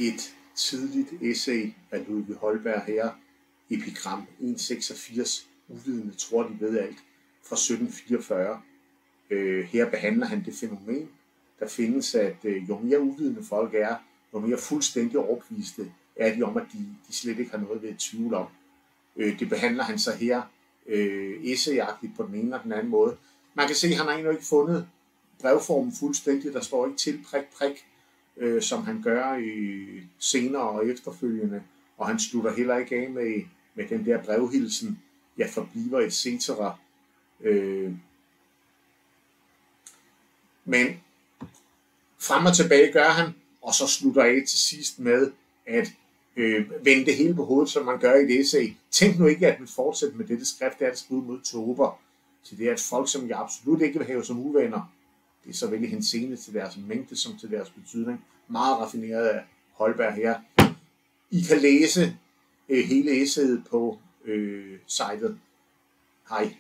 et tidligt essay af Ludvig Holberg her, Epigram 186, uvidende tror de ved alt, fra 1744. Her behandler han det fænomen, der findes, at jo mere uvidende folk er, jo mere fuldstændig overbeviste er de om, at de slet ikke har noget ved at tvivle om. Det behandler han så her essayagtigt på den ene og den anden måde. Man kan se, at han har endnu ikke fundet brevformen fuldstændig. Der står ikke til prik, som han gør senere og efterfølgende. Og han slutter heller ikke af med den der brevhilsen, jeg forbliver etc. Men frem og tilbage gør han, og så slutter af til sidst med at vende det hele på hovedet, som man gør i et essay. Tænk nu ikke, at man fortsætter med dette skrift, der er skrevet mod tober. Så det er et folk, som jeg absolut ikke vil have som uvenner. Det er så vel i henseende til deres mængde, som til deres betydning. Meget raffineret af Holberg her. I kan læse hele essayet på sitet. Hej.